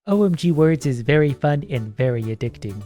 OMG Words is very fun and very addicting,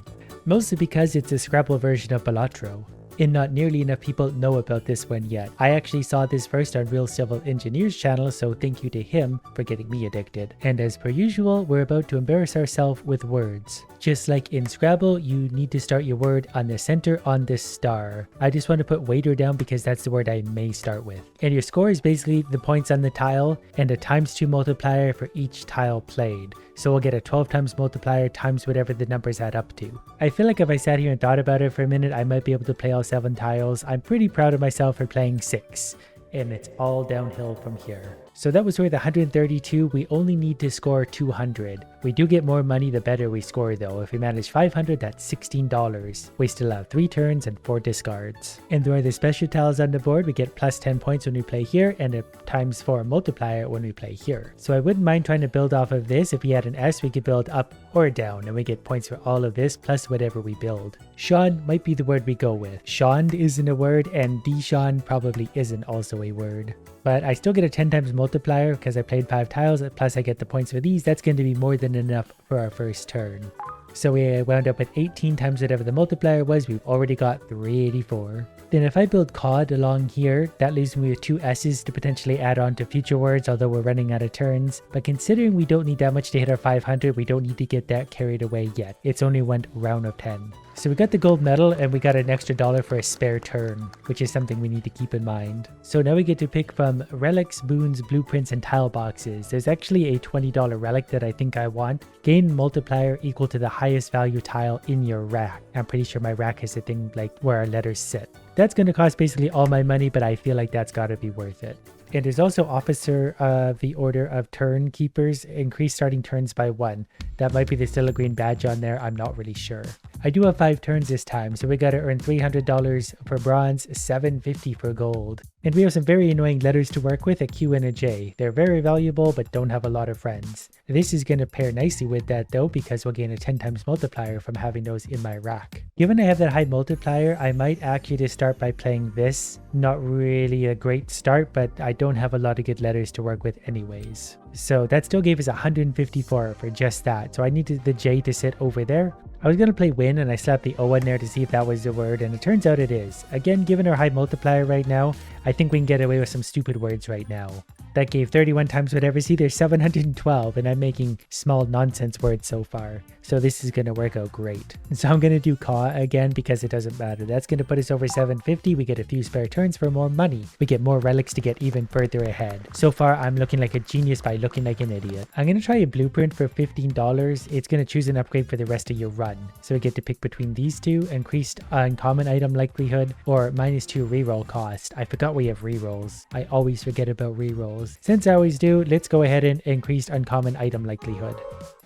mostly because it's a Scrabble version of Balatro, and not nearly enough people know about this one yet. I actually saw this first on Real Civil Engineer's channel, so thank you to him for getting me addicted. And as per usual, we're about to embarrass ourselves with words. Just like in Scrabble, you need to start your word on the center on this star. I just want to put waiter down because that's the word I may start with. And your score is basically the points on the tile and a ×2 multiplier for each tile played. So we'll get a 12 times multiplier times whatever the numbers add up to. I feel like if I sat here and thought about it for a minute, I might be able to play all 7 tiles. I'm pretty proud of myself for playing 6. And it's all downhill from here. So that was worth 132. We only need to score 200. We do get more money the better we score though. If we manage 500, that's $16. We still have 3 turns and 4 discards. And there are the special tiles on the board. We get plus 10 points when we play here and a ×4 multiplier when we play here. So I wouldn't mind trying to build off of this. If we had an S, we could build up or down and we get points for all of this plus whatever we build. Sean might be the word we go with. Sean isn't a word and Deshaun probably isn't also a word. But I still get a 10 times multiplier because I played 5 tiles, plus I get the points for these. That's going to be more than enough for our first turn. So we wound up with 18 times whatever the multiplier was. We've already got 384. Then if I build cod along here, that leaves me with 2 S's to potentially add on to future words, although we're running out of turns. But considering we don't need that much to hit our 500, we don't need to get that carried away yet. It's only one round of 10. So we got the gold medal and we got an extra $1 for a spare turn, which is something we need to keep in mind. So now we get to pick from relics, boons, blueprints, and tile boxes. There's actually a $20 relic that I think I want. Gain multiplier equal to the highest value tile in your rack. I'm pretty sure my rack is the thing like where our letters sit. That's going to cost basically all my money, but I feel like that's got to be worth it. And there's also Officer of the Order of Turn Keepers, increase starting turns by 1. That might be the still a green badge on there, I'm not really sure. I do have 5 turns this time, so we gotta earn $300 for bronze, $750 for gold. And we have some very annoying letters to work with, a Q and a J. They're very valuable, but don't have a lot of friends. This is gonna pair nicely with that though, because we'll gain a 10 times multiplier from having those in my rack. Given I have that high multiplier, I might actually just start by playing this. Not really a great start, but I don't have a lot of good letters to work with anyways. So that still gave us 154 for just that. So I needed the J to sit over there. I was going to play win and I slapped the O in there to see if that was the word, and it turns out it is. Again, given our high multiplier right now, I think we can get away with some stupid words right now. That gave 31 times whatever. See, there's 712 and I'm making small nonsense words so far. So this is going to work out great. And so I'm going to do caw again because it doesn't matter. That's going to put us over 750. We get a few spare turns for more money. We get more relics to get even further ahead. So far, I'm looking like a genius by looking like an idiot. I'm going to try a blueprint for $15. It's going to choose an upgrade for the rest of your run. So we get to pick between these two, increased uncommon item likelihood or -2 reroll cost. I forgot we have rerolls. I always forget about rerolls. Since I always do, let's go ahead and increase uncommon item likelihood.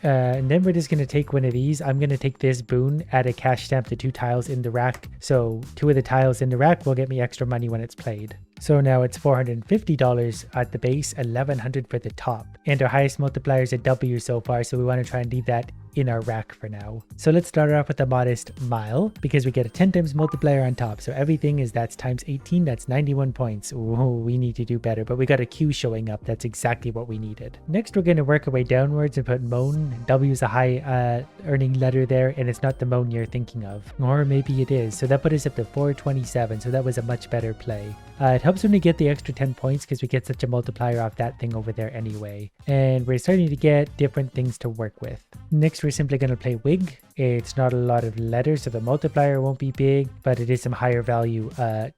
And then we're just going to take one of these. I'm going to take this boon, add a cash stamp to 2 tiles in the rack. So 2 of the tiles in the rack will get me extra money when it's played. So now it's $450 at the base, $1,100 for the top. And our highest multiplier is a W so far, so we want to try and leave that in our rack for now. So let's start off with a modest mile because we get a 10 times multiplier on top. So everything is that's times 18, that's 91 points. Ooh, we need to do better, but we got a Q showing up. That's exactly what we needed. Next, we're going to work our way downwards and put moan. W is a high earning letter there, and it's not the moan you're thinking of. Or maybe it is. So that put us up to 427. So that was a much better play. It helps when we get the extra 10 points because we get such a multiplier off that thing over there anyway. And we're starting to get different things to work with. Next, we're simply going to play wig. It's not a lot of letters, so the multiplier won't be big, but it is some higher value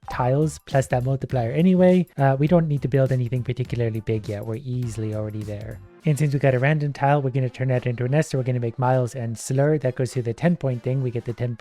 tiles plus that multiplier anyway. We don't need to build anything particularly big yet. We're easily already there. And since we got a random tile, we're going to turn that into a nest. So we're going to make miles and slur. That goes to the 10 point thing. We get the 10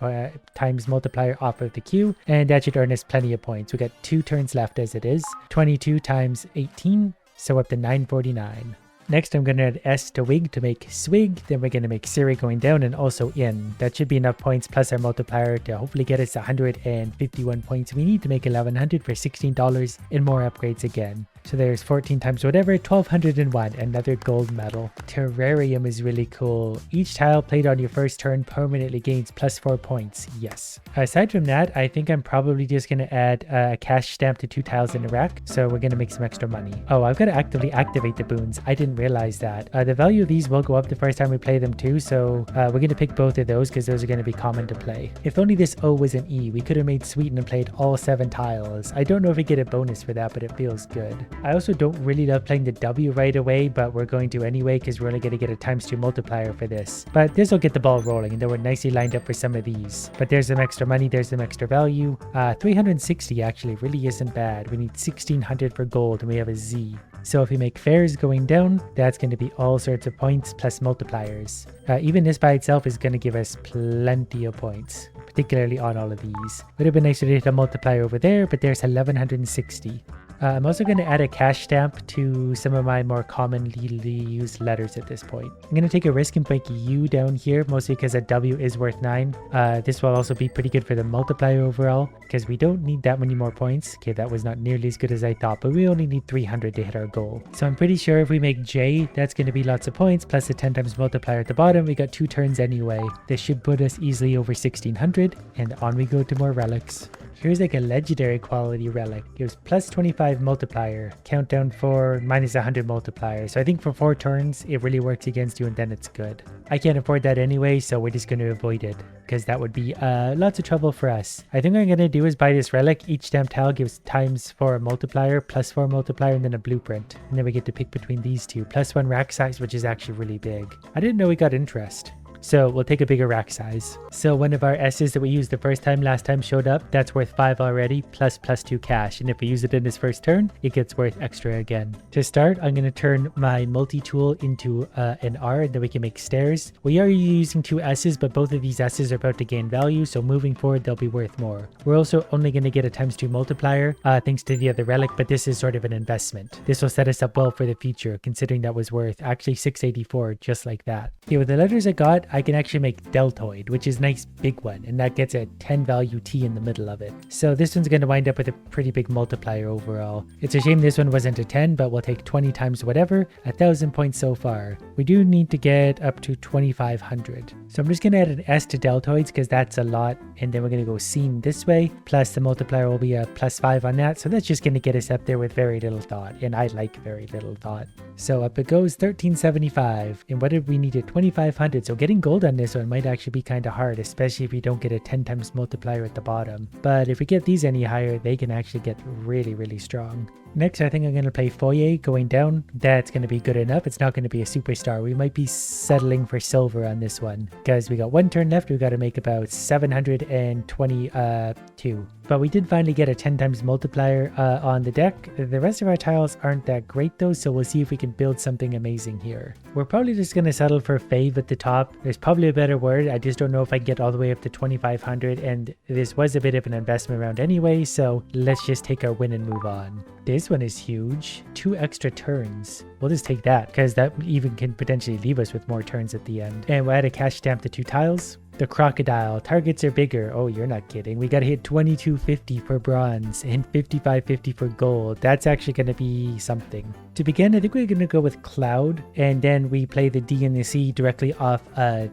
times multiplier off of the Q, and that should earn us plenty of points. We got 2 turns left as it is. 22 times 18, so up to 949. Next, I'm going to add S to wig to make swig. Then we're going to make Siri going down and also in. That should be enough points plus our multiplier to hopefully get us 151 points. We need to make 1,100 for $16 and more upgrades again. So there's 14 times whatever, 1201, another gold medal. Terrarium is really cool. Each tile played on your first turn permanently gains +4 points. Yes. Aside from that, I think I'm probably just going to add a cash stamp to 2 tiles in a rack. So we're going to make some extra money. Oh, I've got to actively activate the boons. I didn't realize that. The value of these will go up the first time we play them too. So we're going to pick both of those because those are going to be common to play. If only this O was an E, we could have made Sweeten and played all 7 tiles. I don't know if we get a bonus for that, but it feels good. I also don't really love playing the W right away, but we're going to anyway because we're only going to get a ×2 multiplier for this. But this will get the ball rolling, and then we're nicely lined up for some of these. But there's some extra money, there's some extra value. 360 actually really isn't bad. We need 1600 for gold, and we have a Z. So if we make fares going down, that's going to be all sorts of points plus multipliers. Even this by itself is going to give us plenty of points, particularly on all of these. Would have been nicer to hit a multiplier over there, but there's 1160. I'm also going to add a cash stamp to some of my more commonly used letters at this point. I'm going to take a risk and make U down here, mostly because a W is worth 9. This will also be pretty good for the multiplier overall, because we don't need that many more points. Okay, that was not nearly as good as I thought, but we only need 300 to hit our goal. So I'm pretty sure if we make J, that's going to be lots of points, plus the 10 times multiplier at the bottom. We got 2 turns anyway. This should put us easily over 1600, and on we go to more relics. Here's like a legendary quality relic. Gives +25 multiplier, countdown for -100 multiplier. So I think for 4 turns, it really works against you and then it's good. I can't afford that anyway, so we're just going to avoid it because that would be lots of trouble for us. I think what I'm going to do is buy this relic. Each stamp tile gives ×4 multiplier, +4 multiplier, and then a blueprint. And then we get to pick between these two. +1 rack size, which is actually really big. I didn't know we got interest. So we'll take a bigger rack size. So one of our S's that we used the first time last time showed up. That's worth 5 already, +2 cash. And if we use it in this first turn, it gets worth extra again. To start, I'm going to turn my multi-tool into an R, and then we can make stairs. We are using 2 S's, but both of these S's are about to gain value. So moving forward, they'll be worth more. We're also only going to get a ×2 multiplier thanks to the other relic, but this is sort of an investment. This will set us up well for the future, considering that was worth actually 684, just like that. Okay, with the letters I got, I can actually make deltoid, which is a nice big one, and that gets a 10 value T in the middle of it. So this one's going to wind up with a pretty big multiplier overall. It's a shame this one wasn't a 10, but we'll take 20 times whatever, 1000 points so far. We do need to get up to 2500. So I'm just going to add an S to deltoids because that's a lot, and then we're going to go scene this way, plus the multiplier will be a +5 on that, so that's just going to get us up there with very little thought, and I like very little thought. So up it goes, 1375, and what did we need at 2500? So getting gold on this one might actually be kind of hard, especially if you don't get a 10 times multiplier at the bottom. But if we get these any higher, they can actually get really, really strong. Next, I think I'm going to play Foyer going down. That's going to be good enough. It's not going to be a superstar. We might be settling for silver on this one because we got 1 turn left. We've got to make about 722. But we did finally get a 10 times multiplier on the deck. The rest of our tiles aren't that great though, so we'll see if we can build something amazing here. We're probably just going to settle for fave at the top. There's probably a better word. I just don't know if I can get all the way up to 2500, and this was a bit of an investment round anyway, so let's just take our win and move on. This one is huge. 2 extra turns. We'll just take that because that even can potentially leave us with more turns at the end. And we'll add a cash stamp to 2 tiles. The crocodile. Targets are bigger. Oh, you're not kidding. We got to hit 2250 for bronze and 5550 for gold. That's actually going to be something. To begin, I think we're going to go with cloud, and then we play the D and the C directly off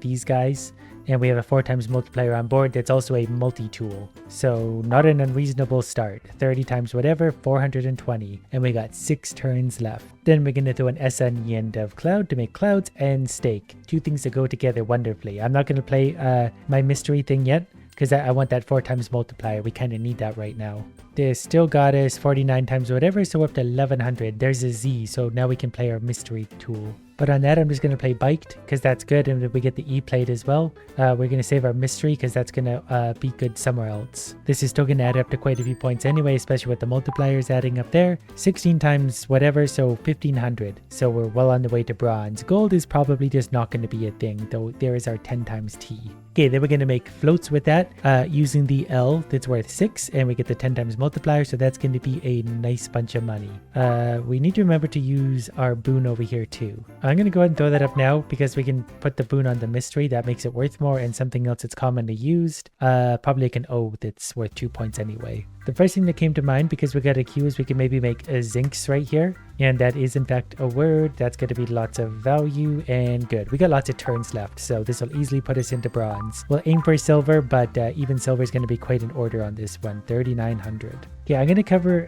these guys. And we have a 4 times multiplier on board that's also a multi-tool. So not an unreasonable start. 30 times whatever, 420. And we got 6 turns left. Then we're going to throw an S on the end of cloud to make clouds and stake. 2 things that go together wonderfully. I'm not going to play my mystery thing yet because I want that 4 times multiplier. We kind of need that right now. This still got us 49 times whatever, so we're up to 1100. There's a Z, so now we can play our mystery tool. But on that, I'm just going to play Biked because that's good, and if we get the E played as well, we're going to save our mystery because that's going to be good somewhere else. This is still going to add up to quite a few points anyway, especially with the multipliers adding up there. 16 times whatever, so 1500. So we're well on the way to bronze. Gold is probably just not going to be a thing, though there is our 10 times T. Okay, then we're going to make floats with that using the L that's worth 6, and we get the 10 times multiplier, so that's going to be a nice bunch of money. We need to remember to use our boon over here too. I'm going to go ahead and throw that up now because we can put the boon on the mystery. That makes it worth more, and something else that's commonly used. Probably like an O that's worth 2 points anyway. The first thing that came to mind, because we got a Q, is we can maybe make a Zinx right here. And that is in fact a word. That's going to be lots of value and good. We got lots of turns left, so this will easily put us into bronze. We'll aim for silver, but even silver is going to be quite an order on this one, 3,900. Yeah, I'm going to cover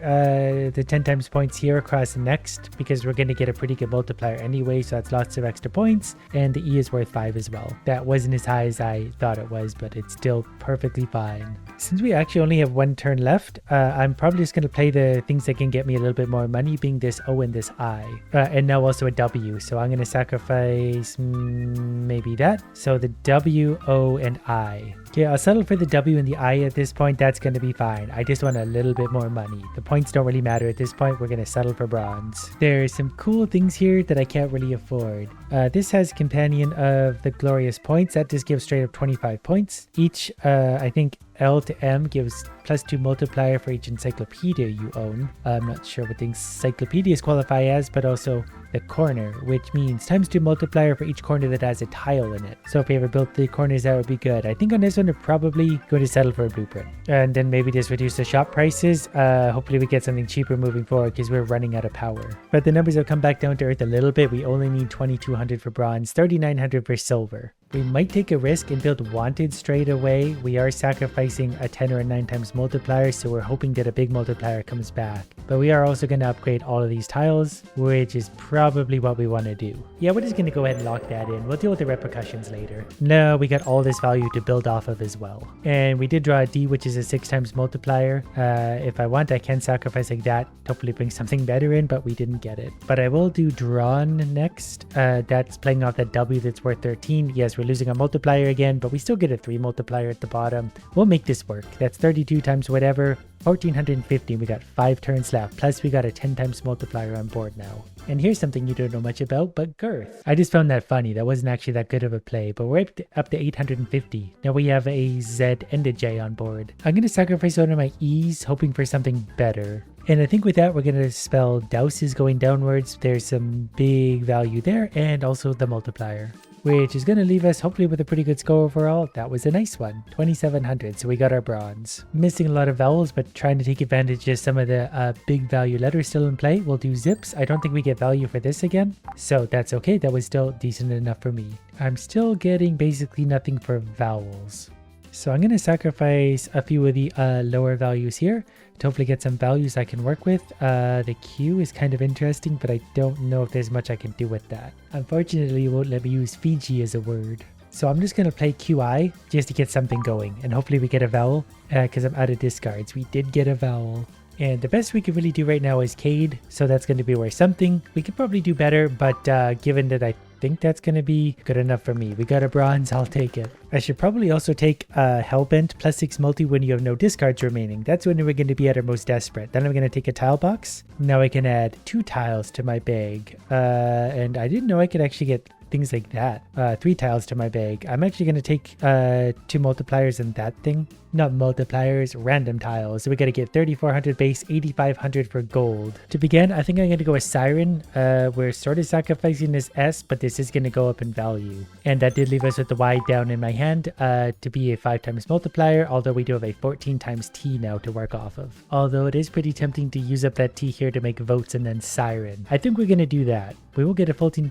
the 10 times points here across next because we're going to get a pretty good multiplier anyway, so that's lots of extra points, and the E is worth 5 as well. That wasn't as high as I thought it was, but it's still perfectly fine. Since we actually only have 1 turn left, I'm probably just going to play the things that can get me a little bit more money, being this O and this I. And now also a W, so I'm going to sacrifice maybe that. So the W, O, and I. Okay, I'll settle for the W and the I at this point. That's going to be fine. I just want a little bit more money. The points don't really matter at this point. We're going to settle for bronze. There's some cool things here that I can't really afford. This has Companion of the Glorious Points. That just gives straight up 25 points. Each, I think, L to M gives +2 multiplier for each encyclopedia you own. I'm not sure what the encyclopedias qualify as, but also the corner, which means ×2 multiplier for each corner that has a tile in it. So if we ever built the corners, that would be good. I think on this one, we're probably going to settle for a blueprint. And then maybe just reduce the shop prices. Hopefully we get something cheaper moving forward because we're running out of power. But the numbers have come back down to earth a little bit. We only need 2,200 for bronze, 3,900 for silver. We might take a risk and build Wanted straight away. We are sacrificing a 10 or a 9 times multiplier, so we're hoping that a big multiplier comes back. But we are also going to upgrade all of these tiles, which is probably what we want to do. Yeah, we're just going to go ahead and lock that in. We'll deal with the repercussions later. No, we got all this value to build off of as well. And we did draw a D, which is a 6 times multiplier. If I want, I can sacrifice like that. Hopefully bring something better in, but we didn't get it. But I will do Drawn next. That's playing off that W that's worth 13. Yes, we're losing a multiplier again, but we still get a 3 multiplier at the bottom. We'll make this work. That's 32 times whatever, 1,450. We got 5 turns left, plus we got a 10 times multiplier on board now. And here's something you don't know much about, but girth. I just found that funny. That wasn't actually that good of a play, but we're up to 850. Now we have a Z and a J on board. I'm going to sacrifice one of my E's, hoping for something better. And I think with that, we're going to spell douses going downwards. There's some big value there, and also the multiplier, which is going to leave us hopefully with a pretty good score overall. That was a nice one, 2,700, so we got our bronze. Missing a lot of vowels, but trying to take advantage of some of the big value letters still in play. We'll do zips. I don't think we get value for this again, so that's okay. That was still decent enough for me. I'm still getting basically nothing for vowels. So I'm going to sacrifice a few of the lower values here to hopefully get some values I can work with. The Q is kind of interesting, but I don't know if there's much I can do with that. Unfortunately, it won't let me use Fiji as a word. So I'm just going to play QI just to get something going, and hopefully we get a vowel because I'm out of discards. We did get a vowel. And the best we could really do right now is Cade, so that's going to be worth something. We could probably do better, but given that I think that's going to be good enough for me. We got a bronze, I'll take it. I should probably also take Hellbent +6 multi when you have no discards remaining. That's when we're going to be at our most desperate. Then I'm going to take a tile box. Now I can add 2 tiles to my bag. And I didn't know I could actually get things like that. 3 tiles to my bag. I'm actually going to take 2 multipliers in that thing. Not multipliers, random tiles. So we got to get 3,400 base, 8,500 for gold. To begin, I think I'm going to go with Siren. We're sort of sacrificing this S, but this is going to go up in value. And that did leave us with the Y down in my hand to be a 5 times multiplier, although we do have a 14 times T now to work off of. Although it is pretty tempting to use up that T here to make votes and then Siren. I think we're going to do that. We will get a 14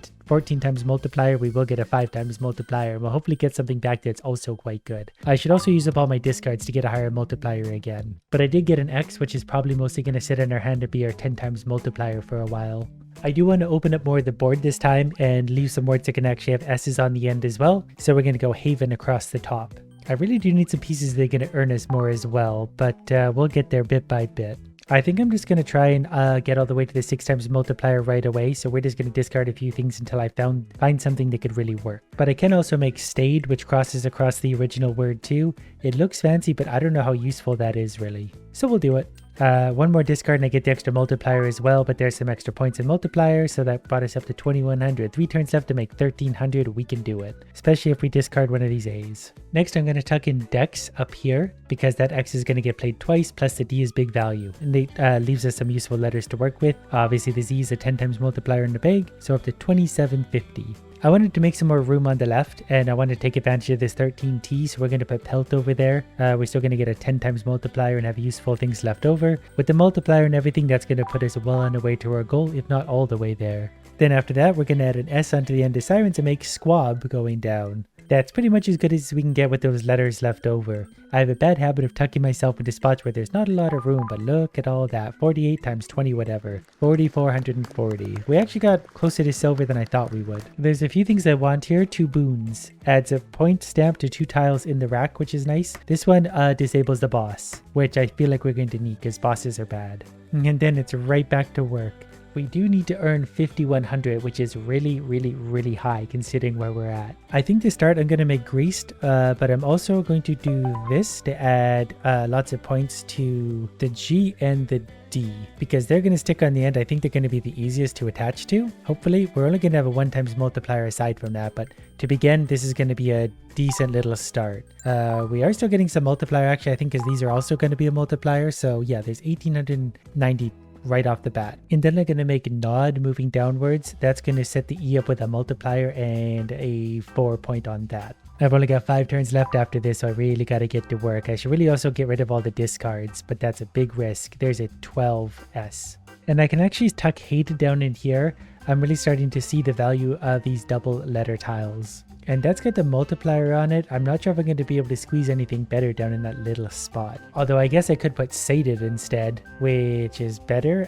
times multiplier. We will get a 5 times multiplier. We'll hopefully get something back that's also quite good. I should also use up all my discards to get a higher multiplier again. But I did get an X, which is probably mostly going to sit in our hand to be our 10 times multiplier for a while. I do want to open up more of the board this time and leave some words that can actually have S's on the end as well. So we're going to go Haven across the top. I really do need some pieces that are going to earn us more as well, but we'll get there bit by bit. I think I'm just going to try and get all the way to the 6 times multiplier right away. So we're just going to discard a few things until I find something that could really work. But I can also make stayed, which crosses across the original word too. It looks fancy, but I don't know how useful that is really. So we'll do it. One more discard and I get the extra multiplier as well, but there's some extra points in multiplier, so that brought us up to 2100. 3 turns left to make 1300. We can do it, especially if we discard one of these A's. Next, I'm going to tuck in Dex up here because that X is going to get played twice, plus the D is big value, and it leaves us some useful letters to work with. Obviously, the Z is a 10 times multiplier in the bag, so up to 2750. I wanted to make some more room on the left, and I want to take advantage of this 13T, so we're going to put Pelt over there. We're still going to get a 10 times multiplier and have useful things left over. With the multiplier and everything, that's going to put us well on the way to our goal, if not all the way there. Then after that, we're going to add an S onto the end of Siren to make Squab going down. That's pretty much as good as we can get with those letters left over. I have a bad habit of tucking myself into spots where there's not a lot of room, but look at all that. 48 times 20 whatever. 4,440. We actually got closer to silver than I thought we would. There's a few things I want here. 2 boons. Adds a point stamp to 2 tiles in the rack, which is nice. This one disables the boss, which I feel like we're going to need because bosses are bad. And then it's right back to work. We do need to earn 5,100, which is really high considering where we're at. I think to start, I'm going to make Greased, but I'm also going to do this to add lots of points to the G and the D, because they're going to stick on the end. I think they're going to be the easiest to attach to. Hopefully, we're only going to have a 1 times multiplier aside from that, but to begin, this is going to be a decent little start. We are still getting some multiplier, actually, I think, because these are also going to be a multiplier. So yeah, there's 1,890 right off the bat. And then I'm going to make Nod moving downwards. That's going to set the E up with a multiplier and a 4 point on that. I've only got 5 turns left after this, so I really got to get to work. I should really also get rid of all the discards, but that's a big risk. There's a 12S. And I can actually tuck Hate down in here. I'm really starting to see the value of these double letter tiles. And that's got the multiplier on it. I'm not sure if I'm going to be able to squeeze anything better down in that little spot. Although I guess I could put Sated instead, which is better.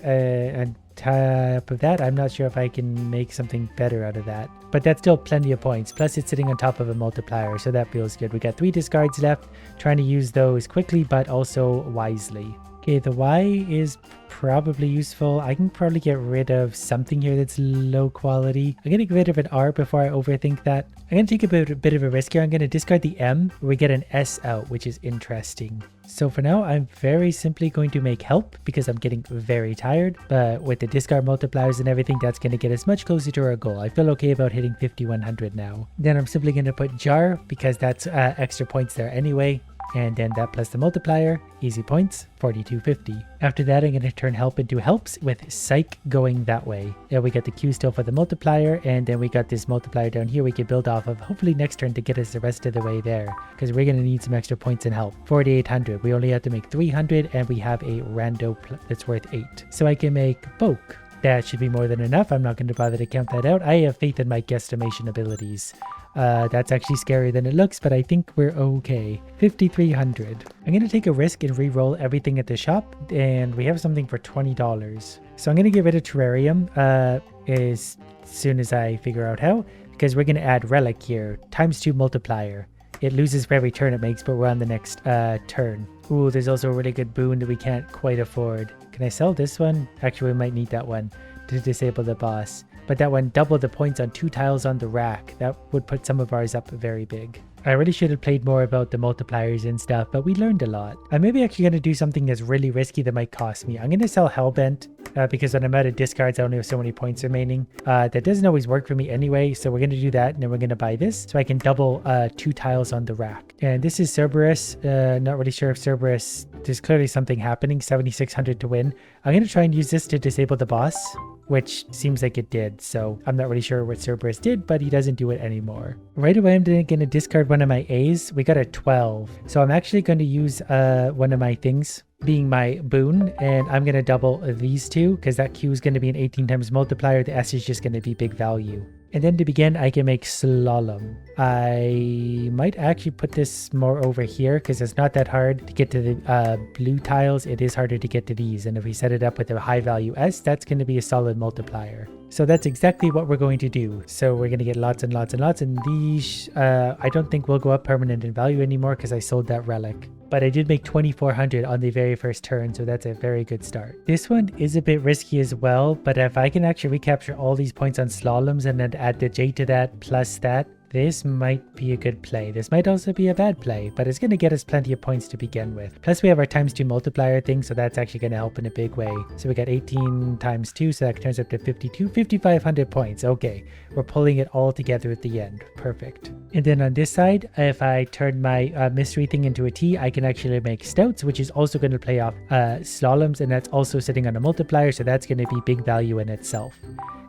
On top of that, I'm not sure if I can make something better out of that. But that's still plenty of points. Plus it's sitting on top of a multiplier, so that feels good. We got 3 discards left. Trying to use those quickly, but also wisely. Okay, the Y is probably useful. I can probably get rid of something here that's low quality. I'm going to get rid of an R before I overthink that. I'm going to take a bit of a risk here. I'm going to discard the M. We get an S out, which is interesting. So for now, I'm very simply going to make Help because I'm getting very tired. But with the discard multipliers and everything, that's going to get us much closer to our goal. I feel okay about hitting 5,100 now. Then I'm simply going to put Jar because that's extra points there anyway. And then that plus the multiplier, easy points, 4,250. After that, I'm going to turn Help into Helps with Psych going that way. There we got the Q still for the multiplier, and then we got this multiplier down here we can build off of hopefully next turn to get us the rest of the way there, because we're going to need some extra points in Help. 4,800. We only have to make 300, and we have a rando that's worth 8. So I can make Poke. That should be more than enough. I'm not going to bother to count that out. I have faith in my guesstimation abilities. That's actually scarier than it looks, but I think we're okay. 5,300. I'm going to take a risk and re-roll everything at the shop, and we have something for $20. So I'm going to get rid of Terrarium as soon as I figure out how, because we're going to add Relic here, ×2 multiplier. It loses for every turn it makes, but we're on the next turn. Ooh, there's also a really good boon that we can't quite afford. Can I sell this one? Actually, we might need that one to disable the boss. But that one doubled the points on 2 tiles on the rack. That would put some of ours up very big. I really should have played more about the multipliers and stuff, but we learned a lot. I'm maybe actually going to do something that's really risky that might cost me. I'm going to sell Hellbent because when I'm out of discards, I only have so many points remaining. That doesn't always work for me anyway, so we're going to do that, and then we're going to buy this so I can double 2 tiles on the rack. And this is Cerberus. Not really sure if Cerberus... There's clearly something happening. 7,600 to win. I'm going to try and use this to disable the boss, which seems like it did, so I'm not really sure what Cerberus did, but he doesn't do it anymore. Right away, I'm going to discard one of my A's. We got a 12, so I'm actually going to use one of my things being my boon, and I'm going to double these two because that Q is going to be an 18 times multiplier. The S is just going to be big value. And then to begin, I can make Slalom. I might actually put this more over here because it's not that hard to get to the blue tiles. It is harder to get to these. And if we set it up with a high value S, that's going to be a solid multiplier. So that's exactly what we're going to do. So we're going to get lots and lots and lots. And these, I don't think will go up permanent in value anymore because I sold that relic. But I did make 2,400 on the very first turn, so that's a very good start. This one is a bit risky as well, but if I can actually recapture all these points on slaloms and then add the J to that plus that, This might be a good play. This might also be a bad play, but it's going to get us plenty of points to begin with. Plus we have our times 2 multiplier thing, so that's actually going to help in a big way. So we got 18 times 2, so that turns up to 52, 5,500 points. Okay, we're pulling it all together at the end. Perfect. And then on this side, if I turn my mystery thing into a T, I can actually make stouts, which is also going to play off slaloms, and that's also sitting on a multiplier, so that's going to be big value in itself.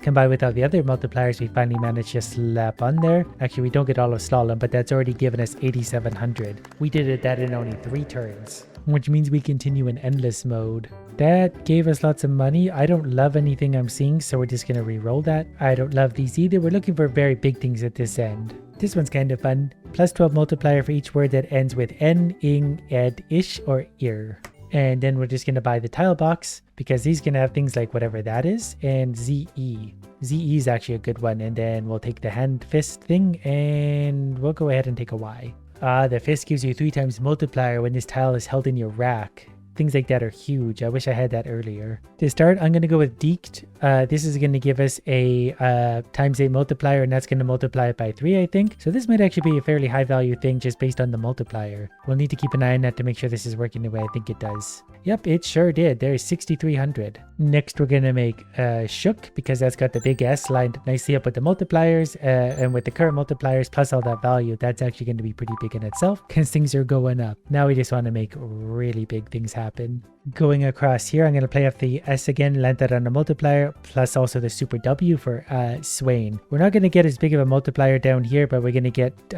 Combined with all the other multipliers, we finally managed to slap on there. Actually, we don't get all of slalom, but that's already given us 8,700. We did that in only 3 turns, which means we continue in endless mode. That gave us lots of money. I don't love anything I'm seeing, so we're just going to re-roll that. I don't love these either. We're looking for very big things at this end. This one's kind of fun. Plus 12 multiplier for each word that ends with N, ing, ed, ish, or ir. And then we're just going to buy the tile box because these can have things like whatever that is and ZE. ZE is actually a good one. And then we'll take the hand fist thing and we'll go ahead and take a Y. The fist gives you 3 times multiplier when this tile is held in your rack. Things like that are huge. I wish I had that earlier. To start, I'm going to go with Deked. This is going to give us a times 8 multiplier, and that's going to multiply it by 3, I think. So this might actually be a fairly high value thing just based on the multiplier. We'll need to keep an eye on that to make sure this is working the way I think it does. Yep, it sure did. There's 6,300. Next, we're going to make Shook because that's got the big S lined nicely up with the multipliers and with the current multipliers plus all that value. That's actually going to be pretty big in itself because things are going up. Now we just want to make really big things happen. Going across here, I'm going to play off the S again, land that on a multiplier, plus also the super W for Swain. We're not going to get as big of a multiplier down here, but we're going to get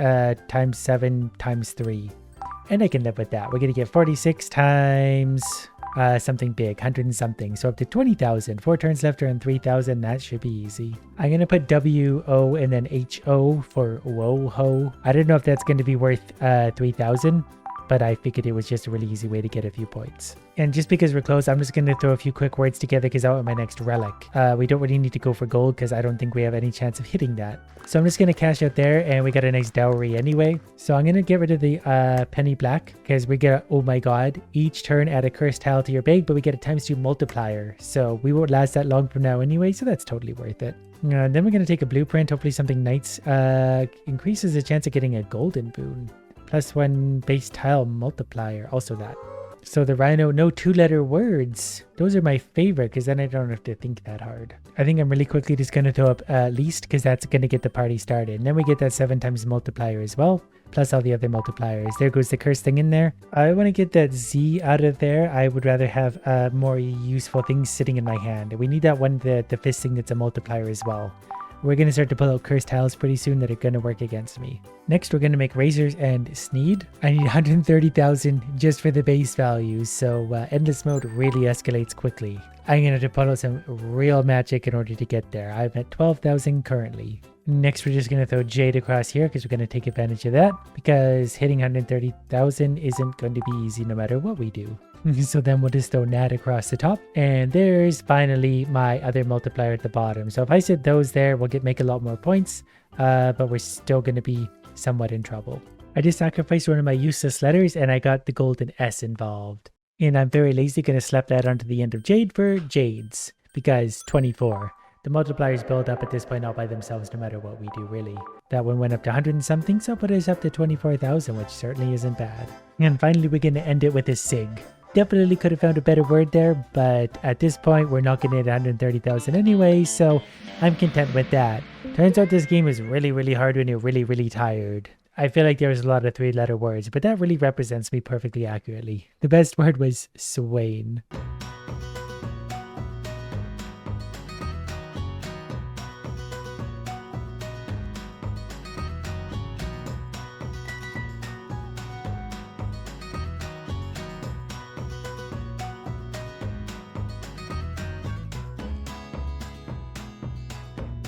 times 7 times 3. And I can live with that. We're going to get 46 times something big, 100 and something. So up to 20,000. 4 turns left around 3,000. That should be easy. I'm going to put W-O and then H-O for Whoa-Ho. I don't know if that's going to be worth 3,000. But I figured it was just a really easy way to get a few points. And just because we're close, I'm just going to throw a few quick words together because I want my next relic. We don't really need to go for gold because I don't think we have any chance of hitting that. So I'm just going to cash out there and we got a nice dowry anyway. So I'm going to get rid of the penny black because we get, oh my god, each turn add a cursed tile to your bag, but we get a times 2 multiplier. So we won't last that long from now anyway, so that's totally worth it. Then we're going to take a blueprint, hopefully something nice. Increases the chance of getting a golden boon. Plus 1 base tile multiplier, also that. So the rhino, no 2-letter words. Those are my favorite because then I don't have to think that hard. I think I'm really quickly just going to throw up least because that's going to get the party started. And then we get that 7 times multiplier as well, plus all the other multipliers. There goes the curse thing in there. I want to get that Z out of there. I would rather have more useful things sitting in my hand. We need that one, the fist thing that's a multiplier as well. We're going to start to pull out cursed tiles pretty soon that are going to work against me. Next, we're going to make razors and Sneed. I need 130,000 just for the base values, so endless mode really escalates quickly. I'm going to have to pull out some real magic in order to get there. I'm at 12,000 currently. Next, we're just going to throw Jade across here because we're going to take advantage of that because hitting 130,000 isn't going to be easy no matter what we do. So then we'll just throw Nat across the top. And there's finally my other multiplier at the bottom. So if I set those there, we'll make a lot more points. But we're still going to be somewhat in trouble. I just sacrificed one of my useless letters and I got the golden S involved. And I'm very lazy going to slap that onto the end of Jade for Jades. Because 24. The multipliers build up at this point all by themselves no matter what we do, really. That one went up to 100 and something, so put us up to 24,000, which certainly isn't bad. And finally, we're going to end it with a SIG. Definitely could have found a better word there, but at this point, we're not going to hit 130,000 anyway, so I'm content with that. Turns out this game is really, really hard when you're really, really tired. I feel like there was a lot of 3-letter words, but that really represents me perfectly accurately. The best word was Swain.